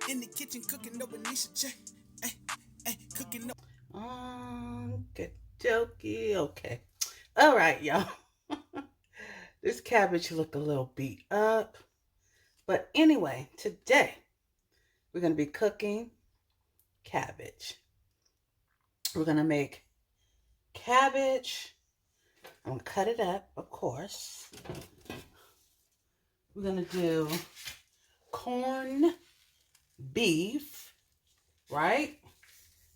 In the kitchen cooking up with Nisha. Hey, hey, cooking up. Okay, jokey. Okay. All right, y'all. This cabbage look a little beat up. But anyway, today we're going to be cooking cabbage. We're going to make cabbage. I'm going to cut it up, of course. We're going to do corn beef, right?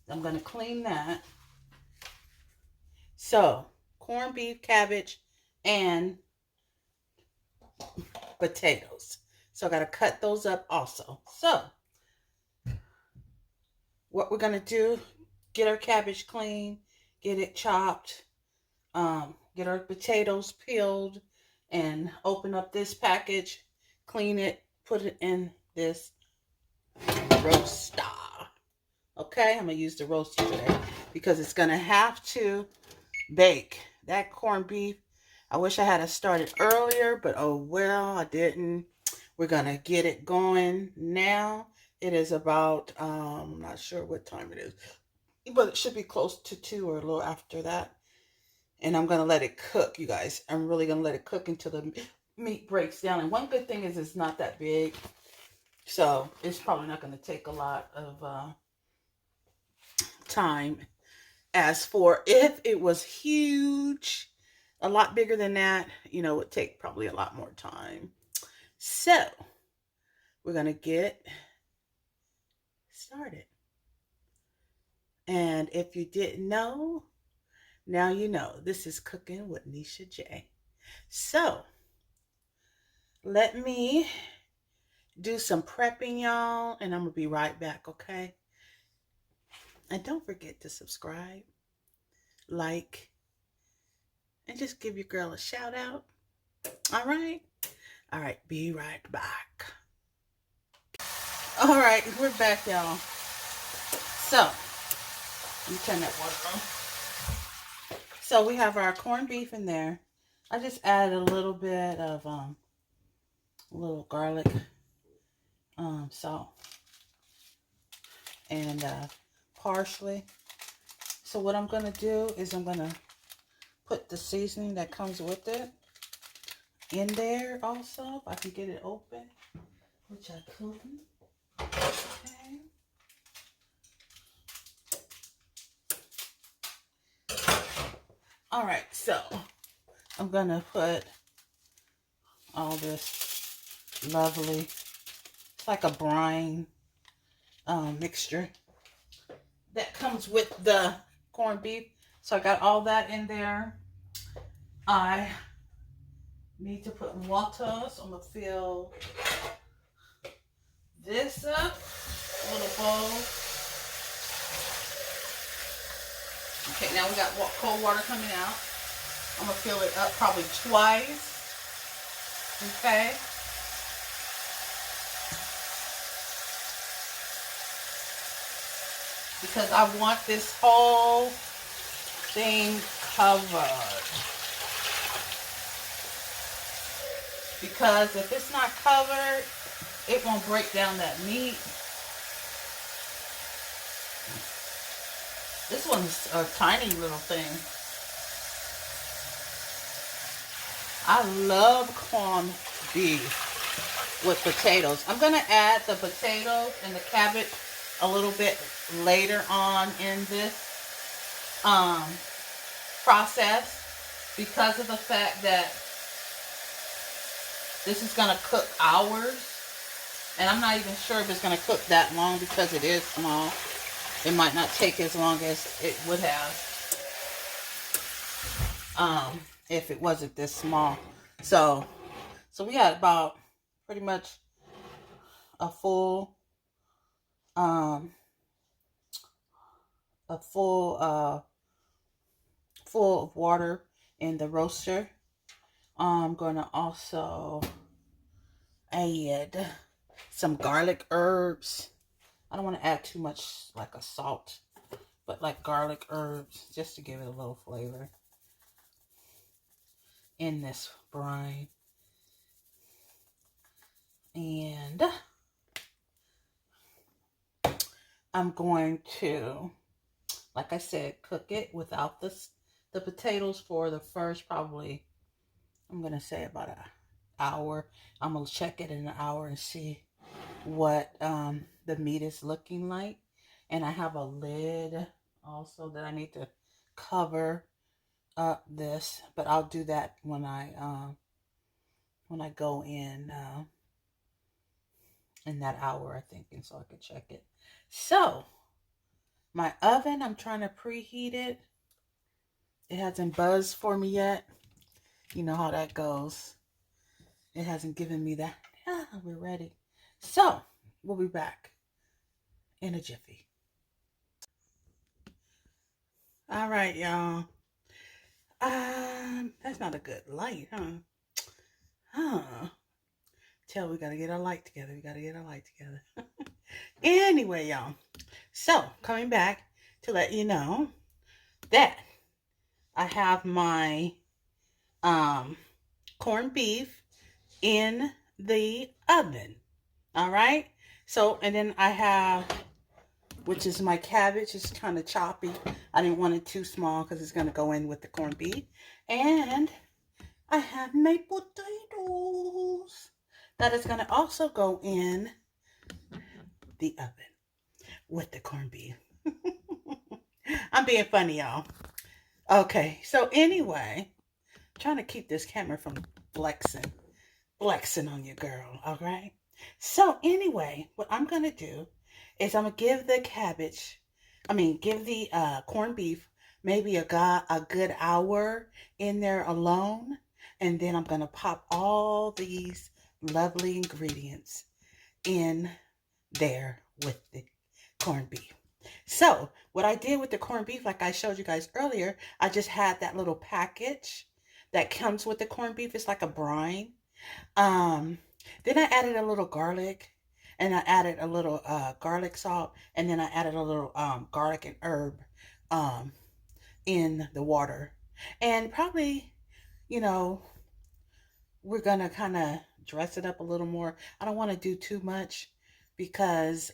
I'm going to clean that. So, corned beef, cabbage, and potatoes. So I got to cut those up also. So, what we're going to do, get our cabbage clean, get it chopped, get our potatoes peeled, and open up this package, clean it, put it in this roaster. Okay, I'm going to use the roaster today because it's going to have to bake. That corned beef, I wish I had started earlier, but oh well, I didn't. We're going to get it going now. It is about, I'm not sure what time it is, but it should be close to 2 or a little after that. And I'm going to let it cook, you guys. I'm really going to let it cook until the meat breaks down. And one good thing is it's not that big. So it's probably not going to take a lot of time. As for if it was huge, a lot bigger than that, you know, it would take probably a lot more time. So we're going to get started. And if you didn't know, now you know. This is Cooking with Nisha J. So let me do some prepping, y'all, and I'm going to be right back, okay? And don't forget to subscribe, like, and just give your girl a shout out. All right? All right, be right back. All right, we're back, y'all. So, let me turn that water on. So we have our corned beef in there. I just added a little bit of a little garlic, salt, and parsley. So what I'm gonna do is I'm gonna put the seasoning that comes with it in there also. If I can get it open, which I couldn't. Okay. All right, so I'm gonna put all this lovely, it's like a brine mixture that comes with the corned beef. So I got all that in there. I need to put water, so I'm gonna fill this up, a little bowl. Okay, now we got cold water coming out. I'm gonna fill it up probably twice. Okay. Because I want this whole thing covered. Because if it's not covered, it won't break down that meat. This one's a tiny little thing. I love corned beef with potatoes. I'm going to add the potatoes and the cabbage a little bit later on in this process because of the fact that this is going to cook hours. And I'm not even sure if it's going to cook that long because it is small. It might not take as long as it would have if it wasn't this small. So we got about pretty much a full full of water in the roaster. I'm gonna also add some garlic herbs. I don't want to add too much like a salt, but like garlic herbs just to give it a little flavor in this brine. And I'm going to, like I said, cook it without the potatoes for the first probably, I'm going to say about an hour. I'm going to check it in an hour and see what the meat is looking like. And I have a lid also that I need to cover up this, but I'll do that when I go in that hour, I think, and so I can check it. So my oven, I'm trying to preheat it. It hasn't buzzed for me yet. You know how that goes. It hasn't given me that. We're ready. So we'll be back in a jiffy. All right, y'all. That's not a good light, huh? Tell we gotta get our light together. We gotta get our light together. Anyway, y'all. So coming back to let you know that I have my corned beef in the oven. All right. So, and then I have, which is my cabbage. It's kind of choppy. I didn't want it too small because it's going to go in with the corned beef. And I have my potatoes that is going to also go in the oven with the corned beef. I'm being funny, y'all. Okay, so anyway, trying to keep this camera from flexing on you, girl, all right? So anyway, what I'm going to do is I'm going to give the give the corned beef maybe a good hour in there alone, and then I'm going to pop all these lovely ingredients in there with the corned beef. So what I did with the corned beef, like I showed you guys earlier, I just had that little package that comes with the corned beef. It's like a brine. Then I added a little garlic, and I added a little garlic salt, and then I added a little garlic and herb in the water. And probably, you know, we're gonna kind of dress it up a little more. I don't want to do too much because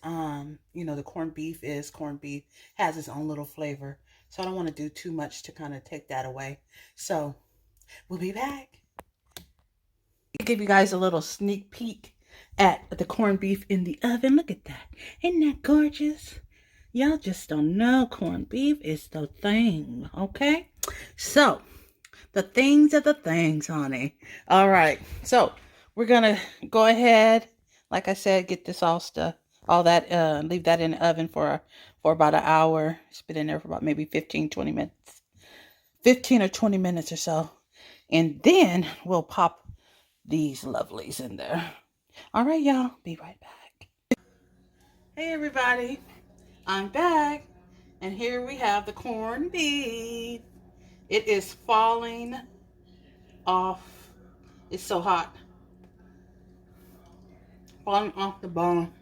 you know, the corned beef has its own little flavor. So I don't want to do too much to kind of take that away. So we'll be back. I'll give you guys a little sneak peek at the corned beef in the oven. Look at that. Isn't that gorgeous? Y'all just don't know, corned beef is the thing, okay? So the things are the things, honey. All right, so we're gonna go ahead, like I said, get this all that, leave that in the oven for about an hour. It's been in there for about maybe 15 or 20 minutes or so, and then we'll pop these lovelies in there. All right, y'all, be right back. Hey everybody, I'm back, and here we have the corned beef. It is falling off. It's so hot. Falling off the bone.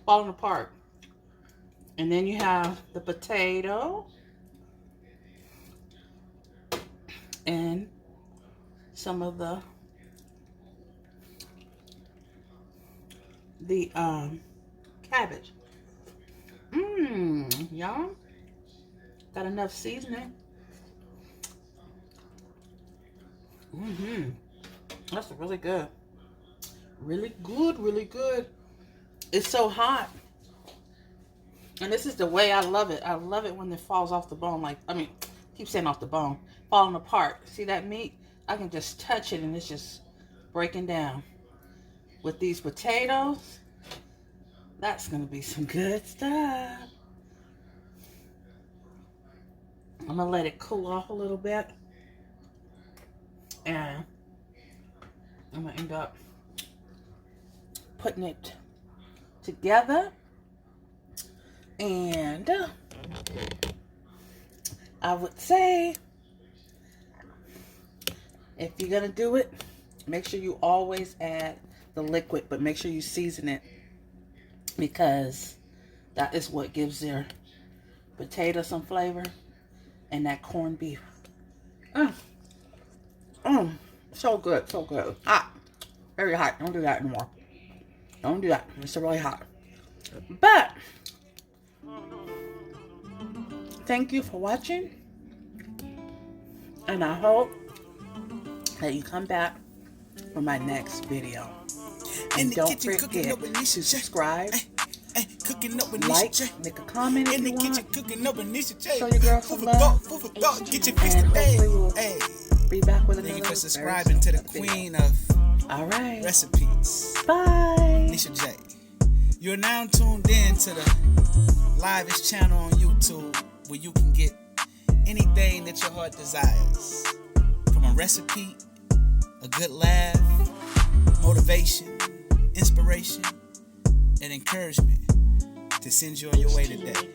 Falling apart. And then you have the potato and some of the cabbage. Y'all, got enough seasoning. That's really good. Really good, really good. It's so hot. And this is the way I love it. I love it when it falls off the bone. Keep saying off the bone. Falling apart. See that meat? I can just touch it and it's just breaking down. With these potatoes, that's going to be some good stuff. I'm going to let it cool off a little bit. And I'm going to end up putting it together. And I would say, if you're going to do it, make sure you always add the liquid, but make sure you season it, because that is what gives your potato some flavor and that corned beef. So good, so good. Hot, very hot. Don't do that anymore. Don't do that. It's really hot. But thank you for watching. And I hope that you come back for my next video. And don't forget to subscribe, like, make a comment if you want, show your girl some love, and hopefully we'll be back with another. Thank you for subscribing to the queen of recipes. Bye. Nisha J. You're now tuned in to the livest channel on YouTube where you can get anything that your heart desires. From a recipe, a good laugh, motivation, inspiration, and encouragement to send you on your way today.